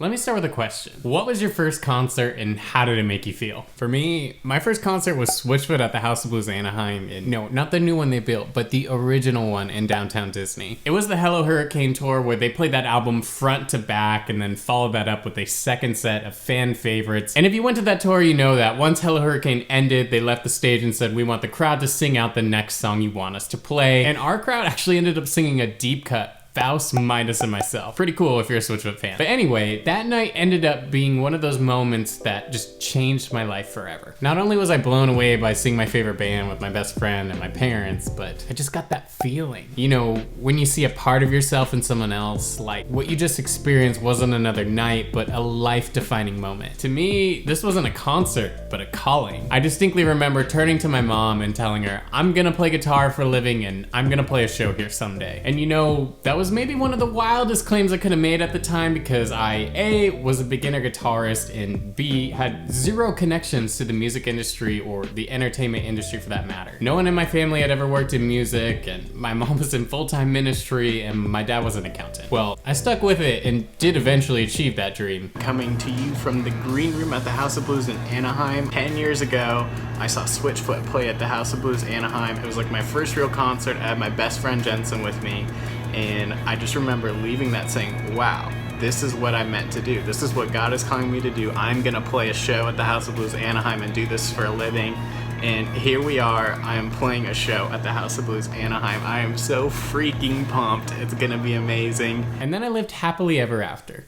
Let me start with a question. What was your first concert and how did it make you feel? For me, my first concert was Switchfoot at the House of Blues Anaheim. No, not the new one they built, but the original one in downtown Disney. It was the Hello Hurricane tour where they played that album front to back and then followed that up with a second set of fan favorites. And if you went to that tour, you know that once Hello Hurricane ended, they left the stage and said, "We want the crowd to sing out the next song you want us to play." And our crowd actually ended up singing a deep cut, Faust, Midas, and Myself. Pretty cool if you're a Switchfoot fan. But anyway, that night ended up being one of those moments that just changed my life forever. Not only was I blown away by seeing my favorite band with my best friend and my parents, but I just got that feeling. You know, when you see a part of yourself in someone else, like what you just experienced wasn't another night, but a life-defining moment. To me, this wasn't a concert, but a calling. I distinctly remember turning to my mom and telling her, "I'm gonna play guitar for a living and I'm gonna play a show here someday." And you know, that was maybe one of the wildest claims I could have made at the time because I, A, was a beginner guitarist and B, had zero connections to the music industry or the entertainment industry for that matter. No one in my family had ever worked in music and my mom was in full-time ministry and my dad was an accountant. Well, I stuck with it and did eventually achieve that dream. Coming to you from the green room at the House of Blues in Anaheim. 10 years ago, I saw Switchfoot play at the House of Blues Anaheim. It was like my first real concert. I had my best friend Jensen with me. And I just remember leaving that saying, wow, this is what I meant to do. This is what God is calling me to do. I'm gonna play a show at the House of Blues Anaheim and do this for a living. And here we are, I am playing a show at the House of Blues Anaheim. I am so freaking pumped. It's gonna be amazing. And then I lived happily ever after.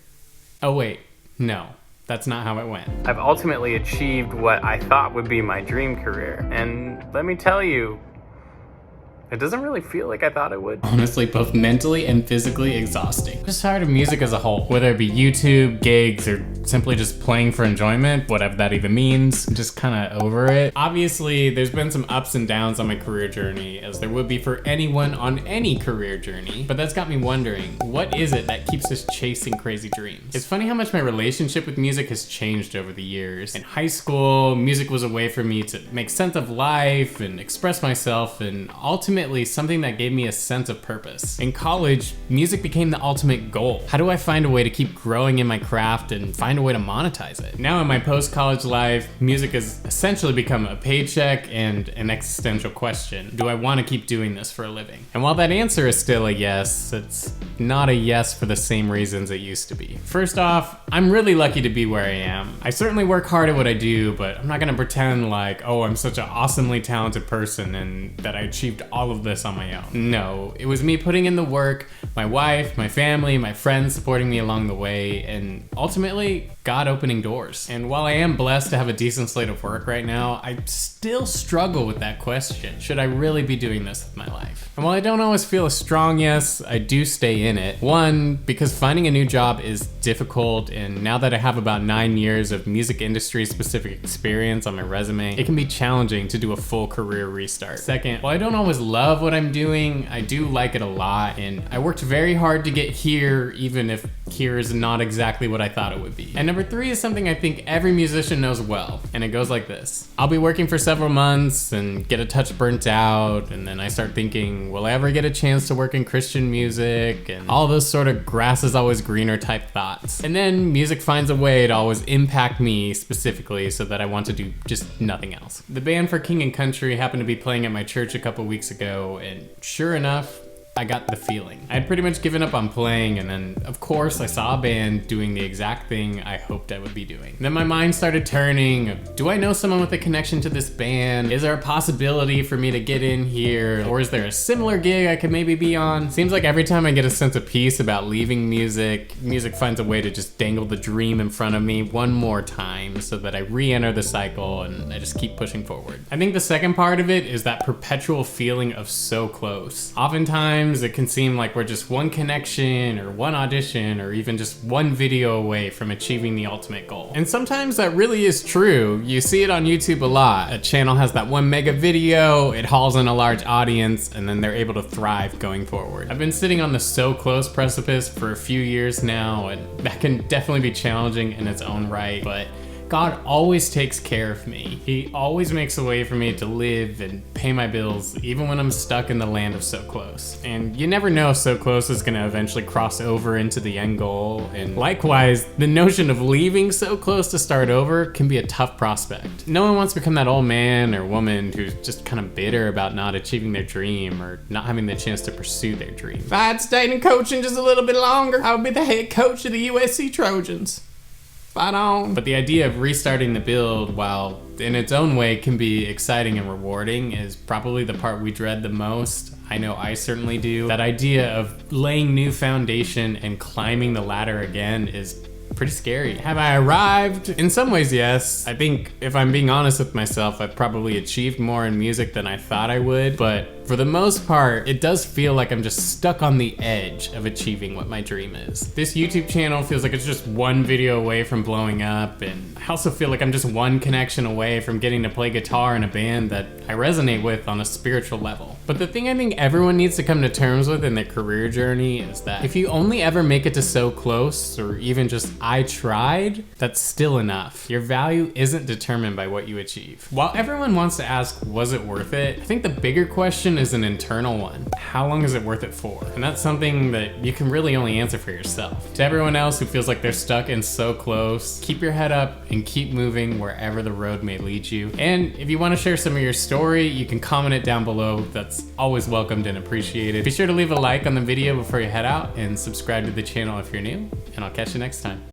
Oh wait, no. That's not how it went. I've ultimately achieved what I thought would be my dream career. And let me tell you, it doesn't really feel like I thought it would. Honestly, both mentally and physically exhausting. I'm just tired of music as a whole. Whether it be YouTube, gigs, or simply just playing for enjoyment, whatever that even means. I'm just kind of over it. Obviously, there's been some ups and downs on my career journey, as there would be for anyone on any career journey. But that's got me wondering, what is it that keeps us chasing crazy dreams? It's funny how much my relationship with music has changed over the years. In high school, music was a way for me to make sense of life and express myself, and ultimately something that gave me a sense of purpose. In college, music became the ultimate goal. How do I find a way to keep growing in my craft and find a way to monetize it? Now in my post-college life, music has essentially become a paycheck and an existential question. Do I want to keep doing this for a living? And while that answer is still a yes, it's not a yes for the same reasons it used to be. First off, I'm really lucky to be where I am. I certainly work hard at what I do, but I'm not gonna pretend like, oh, I'm such an awesomely talented person and that I achieved all of this on my own. No, it was me putting in the work, my wife, my family, my friends supporting me along the way, and ultimately, God opening doors. And while I am blessed to have a decent slate of work right now, I still struggle with that question. Should I really be doing this with my life? And while I don't always feel a strong yes, I do stay in it. One, because finding a new job is difficult, and now that I have about 9 years of music industry specific experience on my resume, it can be challenging to do a full career restart. Second, while I don't always love what I'm doing, I do like it a lot, and I worked very hard to get here, even if here is not exactly what I thought it would be. And number 3 is something I think every musician knows well, and it goes like this. I'll be working for several months and get a touch burnt out, and then I start thinking, will I ever get a chance to work in Christian music? And all those sort of grass is always greener type thoughts. And then music finds a way to always impact me specifically so that I want to do just nothing else. The band for King and Country happened to be playing at my church a couple weeks ago, and sure enough, I got the feeling. I had pretty much given up on playing, and then of course I saw a band doing the exact thing I hoped I would be doing. Then my mind started turning, do I know someone with a connection to this band? Is there a possibility for me to get in here? Or is there a similar gig I could maybe be on? Seems like every time I get a sense of peace about leaving music, music finds a way to just dangle the dream in front of me one more time so that I re-enter the cycle and I just keep pushing forward. I think the second part of it is that perpetual feeling of so close. Oftentimes, it can seem like we're just one connection or one audition or even just one video away from achieving the ultimate goal. And sometimes that really is true. You see it on YouTube a lot. A channel has that one mega video, it hauls in a large audience, and then they're able to thrive going forward. I've been sitting on the so close precipice for a few years now, and that can definitely be challenging in its own right, but God always takes care of me. He always makes a way for me to live and pay my bills, even when I'm stuck in the land of so close. And you never know if so close is gonna eventually cross over into the end goal. And likewise, the notion of leaving so close to start over can be a tough prospect. No one wants to become that old man or woman who's just kind of bitter about not achieving their dream or not having the chance to pursue their dream. If I had stayed in coaching just a little bit longer, I would be the head coach of the USC Trojans. Spot on. But the idea of restarting the build, while in its own way can be exciting and rewarding, is probably the part we dread the most. I know I certainly do. That idea of laying new foundation and climbing the ladder again is pretty scary. Have I arrived? In some ways, yes. I think if I'm being honest with myself, I've probably achieved more in music than I thought I would, but for the most part, it does feel like I'm just stuck on the edge of achieving what my dream is. This YouTube channel feels like it's just one video away from blowing up, and I also feel like I'm just one connection away from getting to play guitar in a band that I resonate with on a spiritual level. But the thing I think everyone needs to come to terms with in their career journey is that if you only ever make it to so close, or even just I tried, that's still enough. Your value isn't determined by what you achieve. While everyone wants to ask, was it worth it? I think the bigger question is an internal one. How long is it worth it for? And that's something that you can really only answer for yourself. To everyone else who feels like they're stuck and so close, keep your head up and keep moving wherever the road may lead you. And if you want to share some of your story, you can comment it down below. That's always welcomed and appreciated. Be sure to leave a like on the video before you head out and subscribe to the channel if you're new, and I'll catch you next time.